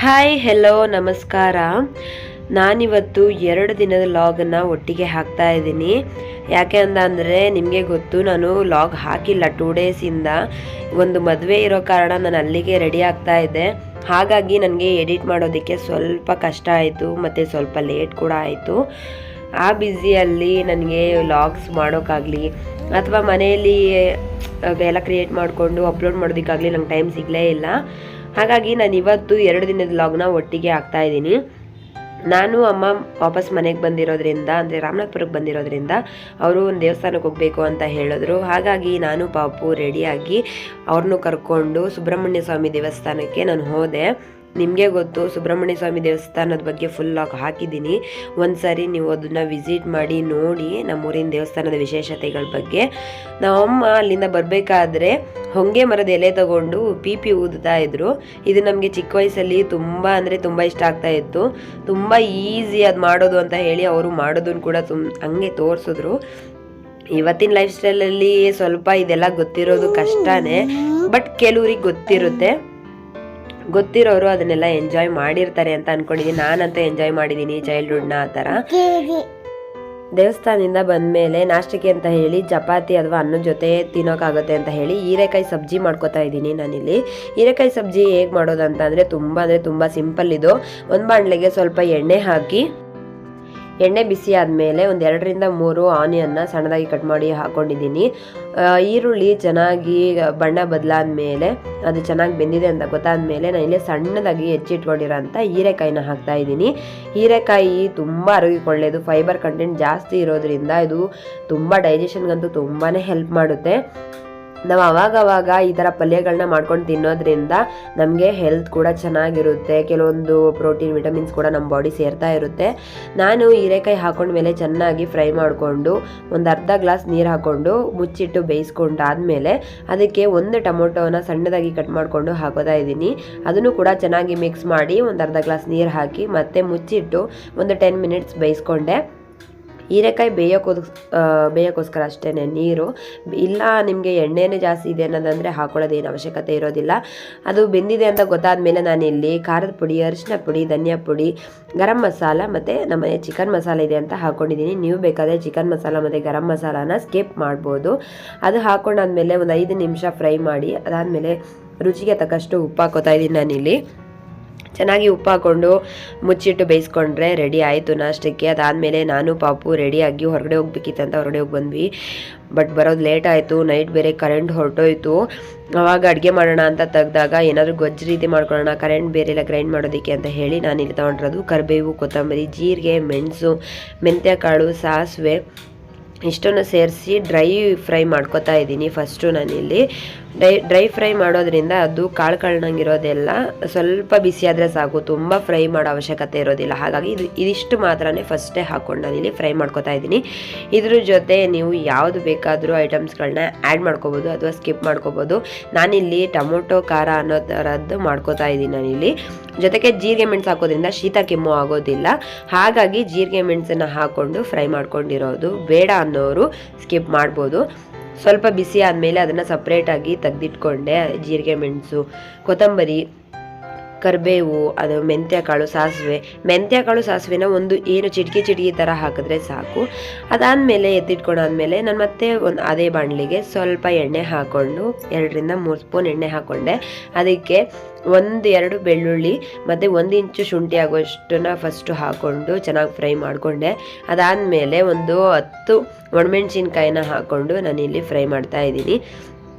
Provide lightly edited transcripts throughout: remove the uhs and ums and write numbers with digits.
Hi hello ನಮಸ್ಕಾರ. ನಾನಿವತ್ತು 2 ದಿನದ ಲಾಗನ್ನು ಒಟ್ಟಿಗೆ ಹಾಕ್ತಾ ಇದ್ದೀನಿ. ಯಾಕೆ ಅಂದರೆ ನಿಮಗೆ ಗೊತ್ತು, ನಾನು ಲಾಗ್ ಹಾಕಿಲ್ಲ 2 ಡೇಸಿಂದ. ಒಂದು ಮದುವೆ ಇರೋ ಕಾರಣ ನಾನು ಅಲ್ಲಿಗೆ ರೆಡಿ ಆಗ್ತಾ ಇದ್ದೆ. ಹಾಗಾಗಿ ನನಗೆ ಎಡಿಟ್ ಮಾಡೋದಕ್ಕೆ ಸ್ವಲ್ಪ ಕಷ್ಟ ಆಯಿತು ಮತ್ತು ಸ್ವಲ್ಪ ಲೇಟ್ ಕೂಡ ಆಯಿತು. ಆ ಬ್ಯುಸಿಯಲ್ಲಿ ನನಗೆ ಲಾಗ್ಸ್ ಮಾಡೋಕ್ಕಾಗಲಿ ಅಥವಾ ಮನೆಯಲ್ಲಿ ಎಲ್ಲ ಕ್ರಿಯೇಟ್ ಮಾಡಿಕೊಂಡು ಅಪ್ಲೋಡ್ ಮಾಡೋದಕ್ಕಾಗಲಿ ನಂಗೆ ಟೈಮ್ ಸಿಗಲೇ ಇಲ್ಲ. ಹಾಗಾಗಿ ನಾನು ಇವತ್ತು 2 ದಿನದ ಲಾಗ್ನ ಒಟ್ಟಿಗೆ ಹಾಕ್ತಾ ಇದ್ದೀನಿ. ನಾನು ಅಮ್ಮ ವಾಪಸ್ ಮನೆಗೆ ಬಂದಿರೋದ್ರಿಂದ, ಅಂದರೆ ರಾಮನಾಥ್ಪುರಕ್ಕೆ ಬಂದಿರೋದ್ರಿಂದ ಅವರು ಒಂದು ದೇವಸ್ಥಾನಕ್ಕೆ ಹೋಗಬೇಕು ಅಂತ ಹೇಳಿದ್ರು. ಹಾಗಾಗಿ ನಾನು ಪಾಪು ರೆಡಿಯಾಗಿ ಅವ್ರನ್ನೂ ಕರ್ಕೊಂಡು ಸುಬ್ರಹ್ಮಣ್ಯ ಸ್ವಾಮಿ ದೇವಸ್ಥಾನಕ್ಕೆ ನಾನು ಹೋದೆ. ನಿಮಗೆ ಗೊತ್ತು, ಸುಬ್ರಹ್ಮಣ್ಯ ಸ್ವಾಮಿ ದೇವಸ್ಥಾನದ ಬಗ್ಗೆ ಫುಲ್ ಲಾಗ್ ಹಾಕಿದ್ದೀನಿ. ಒಂದು ಸಾರಿ ನೀವು ಅದನ್ನು ವಿಸಿಟ್ ಮಾಡಿ ನೋಡಿ ನಮ್ಮೂರಿನ ದೇವಸ್ಥಾನದ ವಿಶೇಷತೆಗಳ ಬಗ್ಗೆ. ನಮ್ಮಮ್ಮ ಅಲ್ಲಿಂದ ಬರಬೇಕಾದ್ರೆ ಹೊಂಗೆ ಮರದ ಎಲೆ ತಗೊಂಡು ಪಿ ಊದುತ್ತಾ ಇದ್ರು. ಇದು ನಮಗೆ ಚಿಕ್ಕ ವಯಸ್ಸಲ್ಲಿ ತುಂಬ ಅಂದರೆ ತುಂಬ ಇಷ್ಟ ಆಗ್ತಾ ಇತ್ತು. ತುಂಬ ಈಸಿ ಅದು ಮಾಡೋದು ಅಂತ ಹೇಳಿ ಅವರು ಮಾಡೋದನ್ನು ಕೂಡ ಹಂಗೆ ತೋರಿಸಿದ್ರು. ಇವತ್ತಿನ ಲೈಫ್ ಸ್ಟೈಲಲ್ಲಿ ಸ್ವಲ್ಪ ಇದೆಲ್ಲ ಗೊತ್ತಿರೋದು ಕಷ್ಟನೇ, ಬಟ್ ಕೆಲವ್ರಿಗೆ ಗೊತ್ತಿರೋರು ಅದನ್ನೆಲ್ಲ ಎಂಜಾಯ್ ಮಾಡಿರ್ತಾರೆ ಅಂತ ಅನ್ಕೊಂಡಿದ್ದೀನಿ. ನಾನಂತೂ ಎಂಜಾಯ್ ಮಾಡಿದ್ದೀನಿ ಚೈಲ್ಡ್ಹುಡ್ನ. ಆ ಥರ ದೇವಸ್ಥಾನದಿಂದ ಬಂದಮೇಲೆ ನಾಷ್ಟಕ್ಕೆ ಅಂತ ಹೇಳಿ ಚಪಾತಿ ಅಥವಾ ಅನ್ನದ ಜೊತೆ ತಿನ್ನೋಕ್ಕಾಗುತ್ತೆ ಅಂತ ಹೇಳಿ ಹೀರೆಕಾಯಿ ಸಬ್ಜಿ ಮಾಡ್ಕೋತಾ ಇದ್ದೀನಿ ನಾನಿಲ್ಲಿ. ಹೀರೆಕಾಯಿ ಸಬ್ಜಿ ಹೇಗೆ ಮಾಡೋದಂತ ಅಂದರೆ ತುಂಬ ಸಿಂಪಲ್ ಇದು. ಒಂದು ಬಾಣಲೆಗೆ ಸ್ವಲ್ಪ ಎಣ್ಣೆ ಹಾಕಿ, ಎಣ್ಣೆ ಬಿಸಿ ಆದಮೇಲೆ ಒಂದು 2 ರಿಂದ 3 ಆನಿಯನ್ನ ಸಣ್ಣದಾಗಿ ಕಟ್ ಮಾಡಿ ಹಾಕ್ಕೊಂಡಿದ್ದೀನಿ. ಈರುಳ್ಳಿ ಚೆನ್ನಾಗಿ ಬಣ್ಣ ಬದಲಾದ್ಮೇಲೆ, ಅದು ಚೆನ್ನಾಗಿ ಬೆಂದಿದೆ ಅಂತ ಗೊತ್ತಾದ್ಮೇಲೆ ನಾನು ಇಲ್ಲೇ ಸಣ್ಣದಾಗಿ ಹೆಚ್ಚಿಟ್ಕೊಂಡಿರೋಂಥ ಹೀರೆಕಾಯಿನ ಹಾಕ್ತಾ ಇದ್ದೀನಿ. ಹೀರೆಕಾಯಿ ತುಂಬ ಆರೋಗ್ಯಕ್ಕೆ ಒಳ್ಳೆಯದು, ಫೈಬರ್ ಕಂಟೆಂಟ್ ಜಾಸ್ತಿ ಇರೋದ್ರಿಂದ ಇದು ತುಂಬ ಡೈಜೆಷನ್ಗಂತೂ ತುಂಬಾ ಹೆಲ್ಪ್ ಮಾಡುತ್ತೆ. ನಾವು ಅವಾಗವಾಗ ಈ ಥರ ಪಲ್ಯಗಳನ್ನ ಮಾಡ್ಕೊಂಡು ತಿನ್ನೋದ್ರಿಂದ ನಮಗೆ ಹೆಲ್ತ್ ಕೂಡ ಚೆನ್ನಾಗಿರುತ್ತೆ. ಕೆಲವೊಂದು ಪ್ರೋಟೀನ್, ವಿಟಮಿನ್ಸ್ ಕೂಡ ನಮ್ಮ ಬಾಡಿ ಸೇರ್ತಾ ಇರುತ್ತೆ. ನಾನು ಹೀರೆಕಾಯಿ ಹಾಕೊಂಡ್ಮೇಲೆ ಚೆನ್ನಾಗಿ ಫ್ರೈ ಮಾಡಿಕೊಂಡು ಒಂದು ಅರ್ಧ ಗ್ಲಾಸ್ ನೀರು ಹಾಕ್ಕೊಂಡು ಮುಚ್ಚಿಟ್ಟು ಬೇಯಿಸ್ಕೊಂಡಾದ್ಮೇಲೆ ಅದಕ್ಕೆ 1 ಟೊಮೊಟೊನ ಸಣ್ಣದಾಗಿ ಕಟ್ ಮಾಡಿಕೊಂಡು ಹಾಕೋತಾ ಇದ್ದೀನಿ. ಅದನ್ನು ಕೂಡ ಚೆನ್ನಾಗಿ ಮಿಕ್ಸ್ ಮಾಡಿ ಒಂದು ಅರ್ಧ ಗ್ಲಾಸ್ ನೀರು ಹಾಕಿ ಮತ್ತೆ ಮುಚ್ಚಿಟ್ಟು ಒಂದು 10 ಮಿನಿಟ್ಸ್ ಬೇಯಿಸ್ಕೊಂಡೆ. ಹೀರೆಕಾಯಿ ಬೇಯೋಕ್ಕೋಸ್ಕರ ಅಷ್ಟೇ ನೀರು. ಇಲ್ಲ ನಿಮಗೆ ಎಣ್ಣೆನೇ ಜಾಸ್ತಿ ಇದೆ ಅನ್ನೋದಂದರೆ ಹಾಕೊಳ್ಳೋದೇನು ಅವಶ್ಯಕತೆ ಇರೋದಿಲ್ಲ. ಅದು ಬೆಂದಿದೆ ಅಂತ ಗೊತ್ತಾದಮೇಲೆ ನಾನಿಲ್ಲಿ ಖಾರದ ಪುಡಿ, ಅರಿಶಿನ ಪುಡಿ, ಧನಿಯಾ ಪುಡಿ, ಗರಂ ಮಸಾಲ ಮತ್ತು ನಮ್ಮನೆ ಚಿಕನ್ ಮಸಾಲ ಇದೆ ಅಂತ ಹಾಕ್ಕೊಂಡಿದ್ದೀನಿ. ನೀವು ಬೇಕಾದರೆ ಚಿಕನ್ ಮಸಾಲ ಮತ್ತು ಗರಂ ಮಸಾಲಾನ ಸ್ಕಿಪ್ ಮಾಡ್ಬೋದು. ಅದು ಹಾಕ್ಕೊಂಡಾದ್ಮೇಲೆ ಒಂದು 5 ನಿಮಿಷ ಫ್ರೈ ಮಾಡಿ, ಅದಾದಮೇಲೆ ರುಚಿಗೆ ತಕ್ಕಷ್ಟು ಉಪ್ಪು ಹಾಕೋತಾ ಇದ್ದೀನಿ ನಾನಿಲ್ಲಿ. ಚೆನ್ನಾಗಿ ಉಪ್ಪು ಹಾಕ್ಕೊಂಡು ಮುಚ್ಚಿಟ್ಟು ಬೇಯಿಸ್ಕೊಂಡ್ರೆ ರೆಡಿ ಆಯಿತು ನಾಷ್ಟಕ್ಕೆ. ಅದಾದಮೇಲೆ ನಾನು ಪಾಪು ರೆಡಿಯಾಗಿ ಹೊರಗಡೆ ಹೋಗ್ಬೇಕಿತ್ತಂತ ಹೊರಗಡೆ ಹೋಗಿ ಬಂದ್ವಿ. ಬಟ್ ಬರೋದು ಲೇಟ್ ಆಯಿತು. ನೈಟ್ ಬೇರೆ ಕರೆಂಟ್ ಹೊರಟೋಯ್ತು. ಆವಾಗ ಅಡುಗೆ ಮಾಡೋಣ ಅಂತ ತೆಗ್ದಾಗ ಏನಾದರೂ ಗೊಜ್ಜು ರೀತಿ ಮಾಡ್ಕೊಳ್ಳೋಣ, ಕರೆಂಟ್ ಬೇರೆ ಎಲ್ಲ ಗ್ರೈಂಡ್ ಮಾಡೋದಕ್ಕೆ ಅಂತ ಹೇಳಿ ನಾನು ಇಲ್ಲಿ ತೊಗೊಂಡಿರೋದು ಕರಿಬೇವು, ಕೊತ್ತಂಬರಿ, ಜೀರಿಗೆ, ಮೆಣಸು, ಮೆಂತ್ಯ ಕಾಳು, ಸಾಸಿವೆ ಇಷ್ಟನ್ನು ಸೇರಿಸಿ ಡ್ರೈ ಫ್ರೈ ಮಾಡ್ಕೊತಾ ಇದ್ದೀನಿ. ಫಸ್ಟು ನಾನಿಲ್ಲಿ ಡ್ರೈ ಫ್ರೈ ಮಾಡೋದ್ರಿಂದ ಅದು ಕಾಳುಗಳನ್ನಂಗಿರೋದೆಲ್ಲ ಸ್ವಲ್ಪ ಬಿಸಿ ಆದರೆ ಸಾಕು, ತುಂಬ ಫ್ರೈ ಮಾಡೋ ಅವಶ್ಯಕತೆ ಇರೋದಿಲ್ಲ. ಹಾಗಾಗಿ ಇದಿಷ್ಟು ಮಾತ್ರನೇ ಫಸ್ಟೇ ಹಾಕ್ಕೊಂಡು ನಾನಿಲ್ಲಿ ಫ್ರೈ ಮಾಡ್ಕೊತಾ ಇದ್ದೀನಿ. ಇದ್ರ ಜೊತೆ ನೀವು ಯಾವುದು ಬೇಕಾದರೂ ಐಟಮ್ಸ್ಗಳನ್ನ ಆ್ಯಡ್ ಮಾಡ್ಕೋಬೋದು ಅಥವಾ ಸ್ಕಿಪ್ ಮಾಡ್ಕೋಬೋದು. ನಾನಿಲ್ಲಿ ಟೊಮೊಟೊ ಖಾರ ಅನ್ನೋ ಥರದ್ದು ಮಾಡ್ಕೋತಾ ಇದ್ದೀನಿ ನಾನಿಲ್ಲಿ. ಜೊತೆಗೆ ಜೀರಿಗೆ ಮೆಣಸು ಹಾಕೋದ್ರಿಂದ ಶೀತ ಕೆಮ್ಮು ಆಗೋದಿಲ್ಲ. ಹಾಗಾಗಿ ಜೀರಿಗೆ ಮೆಣಸನ್ನು ಹಾಕ್ಕೊಂಡು ಫ್ರೈ ಮಾಡ್ಕೊಂಡಿರೋದು. ಬೇಡ ಅನ್ನೋರು ಸ್ಕಿಪ್ ಮಾಡ್ಬೋದು. ಸ್ವಲ್ಪ ಬಿಸಿ ಆದಮೇಲೆ ಅದನ್ನು ಸಪ್ರೇಟಾಗಿ ತೆಗೆದಿಟ್ಕೊಂಡೆ. ಜೀರಿಗೆ ಮೆಣಸು, ಕೊತ್ತಂಬರಿ, ಕರಿಬೇವು, ಅದು ಮೆಂತ್ಯ ಕಾಳು, ಸಾಸಿವೆನ ಒಂದು ಚಿಟಿಕೆ ಥರ ಹಾಕಿದ್ರೆ ಸಾಕು. ಅದಾದಮೇಲೆ ಎತ್ತಿಟ್ಕೊಂಡಾದ್ಮೇಲೆ ನಾನು ಮತ್ತೆ ಅದೇ ಬಾಣಲಿಗೆ ಸ್ವಲ್ಪ ಎಣ್ಣೆ ಹಾಕ್ಕೊಂಡು 2 ರಿಂದ 3 ಸ್ಪೂನ್ ಎಣ್ಣೆ ಹಾಕ್ಕೊಂಡೆ. ಅದಕ್ಕೆ 1-2 ಬೆಳ್ಳುಳ್ಳಿ ಮತ್ತು 1 ಇಂಚು ಶುಂಠಿ ಆಗೋಷ್ಟನ್ನ ಫಸ್ಟು ಹಾಕ್ಕೊಂಡು ಚೆನ್ನಾಗಿ ಫ್ರೈ ಮಾಡಿಕೊಂಡೆ. ಅದಾದಮೇಲೆ ಒಂದು 10 ಒಣಮೆಣ್ಸಿನ್ಕಾಯಿನ ಹಾಕ್ಕೊಂಡು ನಾನಿಲ್ಲಿ ಫ್ರೈ ಮಾಡ್ತಾ ಇದ್ದೀನಿ.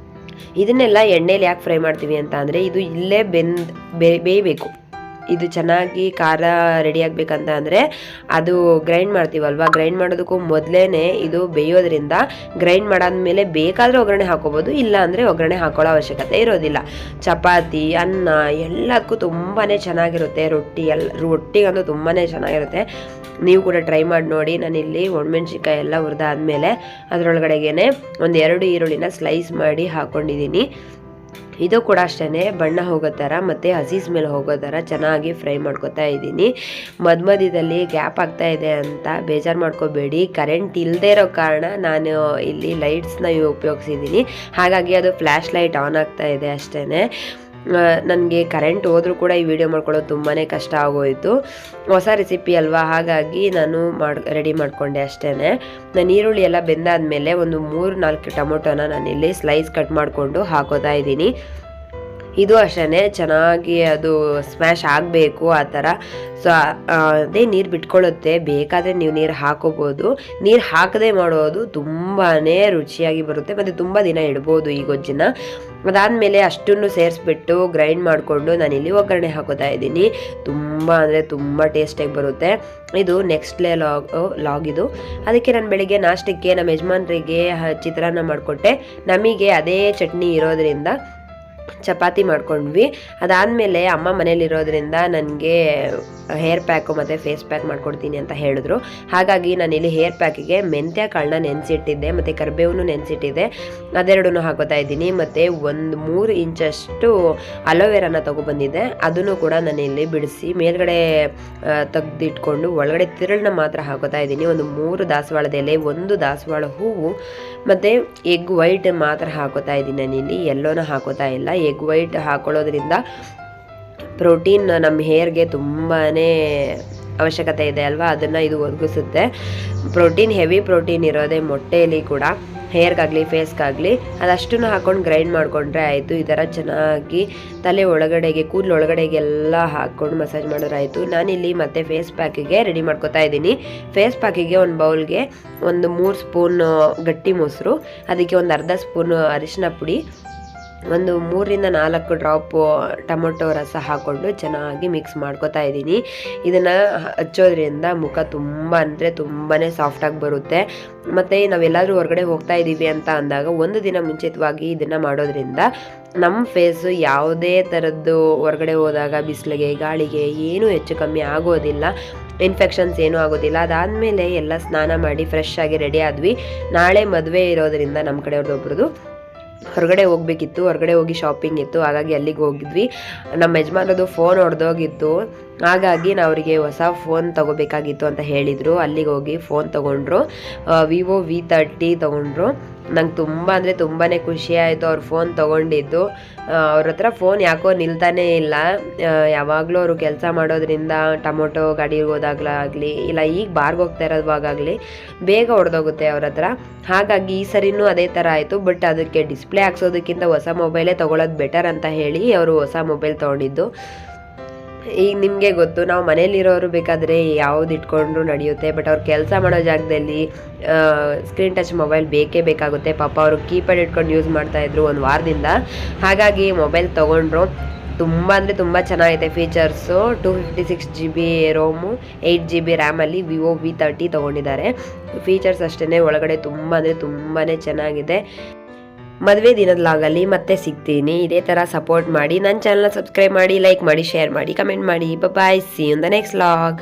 ಇದನ್ನೆಲ್ಲ ಎಣ್ಣೆಲಿ ಯಾಕೆ ಫ್ರೈ ಮಾಡ್ತೀವಿ ಅಂತ ಅಂದರೆ ಇದು ಇಲ್ಲೇ ಬೇಯಬೇಕು. ಇದು ಚೆನ್ನಾಗಿ ಖಾರ ರೆಡಿ ಆಗಬೇಕಂತ ಅಂದರೆ ಅದು ಗ್ರೈಂಡ್ ಮಾಡ್ತೀವಲ್ವ, ಗ್ರೈಂಡ್ ಮಾಡೋದಕ್ಕೂ ಮೊದಲೇ ಇದು ಬೇಯೋದ್ರಿಂದ ಗ್ರೈಂಡ್ ಮಾಡಾದ್ಮೇಲೆ ಬೇಕಾದರೆ ಒಗ್ಗರಣೆ ಹಾಕೋಬೋದು, ಇಲ್ಲ ಅಂದರೆ ಒಗ್ಗರಣೆ ಹಾಕೊಳ್ಳೋ ಅವಶ್ಯಕತೆ ಇರೋದಿಲ್ಲ. ಚಪಾತಿ, ಅನ್ನ ಎಲ್ಲದಕ್ಕೂ ತುಂಬಾ ಚೆನ್ನಾಗಿರುತ್ತೆ. ರೊಟ್ಟಿಗಂತೂ ತುಂಬಾ ಚೆನ್ನಾಗಿರುತ್ತೆ. ನೀವು ಕೂಡ ಟ್ರೈ ಮಾಡಿ ನೋಡಿ. ನಾನಿಲ್ಲಿ ಒಣಮೆಣ್ಸಿನ್ಕಾಯಿ ಎಲ್ಲ ಹುರಿದಾದ್ಮೇಲೆ ಅದರೊಳಗಡೆಗೇ 1-2 ಈರುಳ್ಳಿನ ಸ್ಲೈಸ್ ಮಾಡಿ ಹಾಕ್ಕೊಂಡಿದ್ದೀನಿ. ಇದು ಕೂಡ ಅಷ್ಟೇ ಬಣ್ಣ ಹೋಗೋ ಥರ ಮತ್ತು ಹಸಿ ಸ್ಮೆಲ್ ಹೋಗೋ ಥರ ಚೆನ್ನಾಗಿ ಫ್ರೈ ಮಾಡ್ಕೊತಾ ಇದ್ದೀನಿ. ಮಧ್ಯದಲ್ಲಿ ಗ್ಯಾಪ್ ಆಗ್ತಾ ಇದೆ ಅಂತ ಬೇಜಾರು ಮಾಡ್ಕೋಬೇಡಿ. ಕರೆಂಟ್ ಇಲ್ಲದೇ ಇರೋ ಕಾರಣ ನಾನು ಇಲ್ಲಿ ಲೈಟ್ಸ್ನ ಉಪಯೋಗಿಸಿದ್ದೀನಿ. ಹಾಗಾಗಿ ಅದು ಫ್ಲ್ಯಾಶ್ ಲೈಟ್ ಆನ್ ಆಗ್ತಾ ಇದೆ ಅಷ್ಟೇ. ನನಗೆ ಕರೆಂಟ್ ಹೋದರೂ ಕೂಡ ಈ ವಿಡಿಯೋ ಮಾಡ್ಕೊಳ್ಳೋದು ತುಂಬಾ ಕಷ್ಟ ಆಗೋಯಿತು. ಹೊಸ ರೆಸಿಪಿ ಅಲ್ವಾ, ಹಾಗಾಗಿ ನಾನು ರೆಡಿ ಮಾಡಿಕೊಂಡೆ ಅಷ್ಟೇ. ನಾನು ಈರುಳ್ಳಿ ಎಲ್ಲ ಬೆಂದಾದ್ಮೇಲೆ ಒಂದು 3-4 ಟೊಮೊಟೊನ ನಾನಿಲ್ಲಿ ಸ್ಲೈಸ್ ಕಟ್ ಮಾಡಿಕೊಂಡು ಹಾಕೋತಾ ಇದ್ದೀನಿ. ಇದು ಅಷ್ಟೇ ಚೆನ್ನಾಗಿ ಅದು ಸ್ಮ್ಯಾಶ್ ಆಗಬೇಕು ಆ ಥರ. ಸೊ ಅದೇ ನೀರು ಬಿಟ್ಕೊಳ್ಳುತ್ತೆ, ಬೇಕಾದರೆ ನೀವು ನೀರು ಹಾಕೋಬೋದು. ನೀರು ಹಾಕದೆ ಮಾಡೋದು ತುಂಬಾ ರುಚಿಯಾಗಿ ಬರುತ್ತೆ ಮತ್ತು ತುಂಬ ದಿನ ಇಡ್ಬೋದು ಈ ಗೊಜ್ಜನ್ನ. ಅದಾದಮೇಲೆ ಅಷ್ಟನ್ನು ಸೇರಿಸ್ಬಿಟ್ಟು ಗ್ರೈಂಡ್ ಮಾಡಿಕೊಂಡು ನಾನಿಲ್ಲಿ ಒಗ್ಗರಣೆ ಹಾಕೋತಾ ಇದ್ದೀನಿ. ತುಂಬ ಅಂದರೆ ತುಂಬ ಟೇಸ್ಟಾಗಿ ಬರುತ್ತೆ. ಇದು ನೆಕ್ಸ್ಟ್ ಲಾಗ್ ಇದು. ಅದಕ್ಕೆ ನಾನು ಬೆಳಿಗ್ಗೆ ನಾಷ್ಟಕ್ಕೆ ನಮ್ಮ ಯಜಮಾನ್ರಿಗೆ ಚಿತ್ರಾನ್ನ ಮಾಡಿಕೊಟ್ಟೆ. ನಮಗೆ ಅದೇ ಚಟ್ನಿ ಇರೋದ್ರಿಂದ ಚಪಾತಿ ಮಾಡ್ಕೊಂಡ್ವಿ. ಅದಾದಮೇಲೆ ಅಮ್ಮ ಮನೇಲಿರೋದ್ರಿಂದ ನನಗೆ ಹೇರ್ ಪ್ಯಾಕು ಮತ್ತು ಫೇಸ್ ಪ್ಯಾಕ್ ಮಾಡ್ಕೊಡ್ತೀನಿ ಅಂತ ಹೇಳಿದ್ರು. ಹಾಗಾಗಿ ನಾನಿಲ್ಲಿ ಹೇರ್ ಪ್ಯಾಕಿಗೆ ಮೆಂತ್ಯ ಕಾಳನ್ನ ನೆನೆಸಿಟ್ಟಿದ್ದೆ ಮತ್ತು ಕರಿಬೇವನ್ನು ನೆನೆಸಿಟ್ಟಿದ್ದೆ, ಅದೆರಡನ್ನೂ ಹಾಕೋತಾ ಇದ್ದೀನಿ. ಮತ್ತು ಒಂದು 3 ಇಂಚಷ್ಟು ಅಲೋವೆರಾನ ತೊಗೊಬಂದಿದ್ದೆ, ಅದನ್ನು ಕೂಡ ನಾನಿಲ್ಲಿ ಬಿಡಿಸಿ ಮೇಲ್ಗಡೆ ತೆಗೆದಿಟ್ಕೊಂಡು ಒಳಗಡೆ ತಿರುಳನ್ನ ಮಾತ್ರ ಹಾಕೋತಾ ಇದ್ದೀನಿ. ಒಂದು 3 ದಾಸವಾಳದ ಎಲೆ, 1 ದಾಸವಾಳ ಹೂವು ಮತ್ತು ಎಗ್ ವೈಟ್ ಮಾತ್ರ ಹಾಕೋತಾ ಇದ್ದೀನಿ. ನಾನಿಲ್ಲಿ ಎಲ್ಲೋನ ಹಾಕೋತಾ ಇಲ್ಲ. ಎಗ್ ವೈಟ್ ಹಾಕೊಳ್ಳೋದ್ರಿಂದ ಪ್ರೋಟೀನ್ ನಮ್ಮ ಹೇರ್ಗೆ ತುಂಬಾ ಅವಶ್ಯಕತೆ ಇದೆ ಅಲ್ವಾ, ಅದನ್ನು ಇದು ಒದಗಿಸುತ್ತೆ. ಪ್ರೋಟೀನ್, ಹೆವಿ ಪ್ರೋಟೀನ್ ಇರೋದೇ ಮೊಟ್ಟೆಯಲ್ಲಿ ಕೂಡ, ಹೇರ್ಗಾಗಲಿ ಫೇಸ್ಗಾಗಲಿ. ಅದಷ್ಟನ್ನು ಹಾಕ್ಕೊಂಡು ಗ್ರೈಂಡ್ ಮಾಡಿಕೊಂಡ್ರೆ ಆಯಿತು. ಈ ಥರ ಚೆನ್ನಾಗಿ ತಲೆ ಒಳಗಡೆಗೆ, ಕೂದಲು ಒಳಗಡೆಗೆಲ್ಲ ಹಾಕ್ಕೊಂಡು ಮಸಾಜ್ ಮಾಡಿದ್ರಾಯಿತು. ನಾನಿಲ್ಲಿ ಮತ್ತೆ ಫೇಸ್ ಪ್ಯಾಕಿಗೆ ರೆಡಿ ಮಾಡ್ಕೊತಾ ಇದ್ದೀನಿ. ಫೇಸ್ ಪ್ಯಾಕಿಗೆ ಒಂದು ಬೌಲ್ಗೆ ಒಂದು 3 ಸ್ಪೂನ್ ಗಟ್ಟಿ ಮೊಸರು, ಅದಕ್ಕೆ ಒಂದು ಅರ್ಧ ಸ್ಪೂನ್ ಅರಿಶಿನ ಪುಡಿ, ಒಂದು 3-4 ಡ್ರಾಪು ಟೊಮೊಟೊ ರಸ ಹಾಕ್ಕೊಂಡು ಚೆನ್ನಾಗಿ ಮಿಕ್ಸ್ ಮಾಡ್ಕೊತಾ ಇದ್ದೀನಿ. ಇದನ್ನು ಹಚ್ಚೋದ್ರಿಂದ ಮುಖ ತುಂಬ ಅಂದರೆ ತುಂಬಾ ಸಾಫ್ಟಾಗಿ ಬರುತ್ತೆ. ಮತ್ತು ನಾವೆಲ್ಲಾದರೂ ಹೊರಗಡೆ ಹೋಗ್ತಾ ಇದ್ದೀವಿ ಅಂತ ಅಂದಾಗ ಒಂದು ದಿನ ಮುಂಚಿತವಾಗಿ ಇದನ್ನು ಮಾಡೋದ್ರಿಂದ ನಮ್ಮ ಫೇಸು ಯಾವುದೇ ಥರದ್ದು ಹೊರಗಡೆ ಹೋದಾಗ ಬಿಸಿಲಿಗೆ, ಗಾಳಿಗೆ ಏನೂ ಹೆಚ್ಚು ಕಮ್ಮಿ ಆಗೋದಿಲ್ಲ. ಇನ್ಫೆಕ್ಷನ್ಸ್ ಏನೂ ಆಗೋದಿಲ್ಲ. ಅದಾದಮೇಲೆ ಎಲ್ಲ ಸ್ನಾನ ಮಾಡಿ ಫ್ರೆಶ್ ಆಗಿ ರೆಡಿ ಆದ್ವಿ. ನಾಳೆ ಮದುವೆ ಇರೋದ್ರಿಂದ ನಮ್ಮ ಕಡೆಯವ್ರದ್ದೊಬ್ರದ್ದು ಹೊರಗಡೆ ಹೋಗ್ಬೇಕಿತ್ತು, ಹೊರಗಡೆ ಹೋಗಿ ಶಾಪಿಂಗ್ ಇತ್ತು, ಹಾಗಾಗಿ ಅಲ್ಲಿಗೆ ಹೋಗಿದ್ವಿ. ನಮ್ಮ ಯಜಮಾನರದು ಫೋನ್ ಹೊಡೆದೋಗಿತ್ತು, ಹಾಗಾಗಿ ನಾವು ಅವರಿಗೆ ಹೊಸ ಫೋನ್ ತೊಗೋಬೇಕಾಗಿತ್ತು ಅಂತ ಹೇಳಿದರು. ಅಲ್ಲಿಗೆ ಹೋಗಿ ಫೋನ್ ತೊಗೊಂಡ್ರು, ವಿವೋ V30 ತೊಗೊಂಡ್ರು. ನಂಗೆ ತುಂಬ ಅಂದರೆ ತುಂಬಾ ಖುಷಿ ಆಯಿತು ಅವ್ರು ಫೋನ್ ತೊಗೊಂಡಿದ್ದು. ಅವ್ರ ಹತ್ರ ಫೋನ್ ಯಾಕೋ ನಿಲ್ತಾನೇ ಇಲ್ಲ. ಯಾವಾಗಲೂ ಅವರು ಕೆಲಸ ಮಾಡೋದ್ರಿಂದ ಟೊಮೊಟೊ ಗಾಡಿ ಹೋದಾಗಲಾಗಲಿ, ಇಲ್ಲ ಈಗ ಬಾರ್ಗೆ ಹೋಗ್ತಾ ಇರೋವಾಗಲಿ ಬೇಗ ಹೊಡೆದೋಗುತ್ತೆ ಅವ್ರ ಹತ್ರ. ಹಾಗಾಗಿ ಈ ಸರಿನೂ ಅದೇ ಥರ ಆಯಿತು. ಬಟ್ ಅದಕ್ಕೆ ಡಿಸ್ಪ್ಲೇ ಹಾಕ್ಸೋದಕ್ಕಿಂತ ಹೊಸ ಮೊಬೈಲೇ ತೊಗೊಳೋದು ಬೆಟರ್ ಅಂತ ಹೇಳಿ ಅವರು ಹೊಸ ಮೊಬೈಲ್ ತೊಗೊಂಡಿದ್ದು. ಈಗ ನಿಮಗೆ ಗೊತ್ತು, ನಾವು ಮನೇಲಿರೋರು ಬೇಕಾದರೆ ಯಾವ್ದು ಇಟ್ಕೊಂಡ್ರು ನಡೆಯುತ್ತೆ. ಬಟ್ ಅವ್ರು ಕೆಲಸ ಮಾಡೋ ಜಾಗದಲ್ಲಿ ಸ್ಕ್ರೀನ್ ಟಚ್ ಮೊಬೈಲ್ ಬೇಕೇ ಬೇಕಾಗುತ್ತೆ. ಪಾಪ ಅವರು ಕೀಪ್ಯಾಡ್ ಇಟ್ಕೊಂಡು ಯೂಸ್ ಮಾಡ್ತಾಯಿದ್ರು 1 ವಾರದಿಂದ. ಹಾಗಾಗಿ ಮೊಬೈಲ್ ತೊಗೊಂಡ್ರು. ತುಂಬ ಅಂದರೆ ತುಂಬ ಚೆನ್ನಾಗಿದೆ ಫೀಚರ್ಸು. 256 GB ರೋಮು, 8 GB ರ್ಯಾಮಲ್ಲಿ ವಿವೋ V30 ತೊಗೊಂಡಿದ್ದಾರೆ. ಫೀಚರ್ಸ್ ಅಷ್ಟೇ, ಒಳಗಡೆ ತುಂಬ ಅಂದರೆ ತುಂಬಾ ಚೆನ್ನಾಗಿದೆ. ಮದುವೆ ದಿನದ ಲಾಗಲ್ಲಿ ಮತ್ತೆ ಸಿಗ್ತೀನಿ. ಇದೇ ಥರ ಸಪೋರ್ಟ್ ಮಾಡಿ. ನನ್ನ ಚಾನಲ್ನ ಸಬ್ಸ್ಕ್ರೈಬ್ ಮಾಡಿ, ಲೈಕ್ ಮಾಡಿ, ಶೇರ್ ಮಾಡಿ, ಕಮೆಂಟ್ ಮಾಡಿ. Bye, see you in the next log.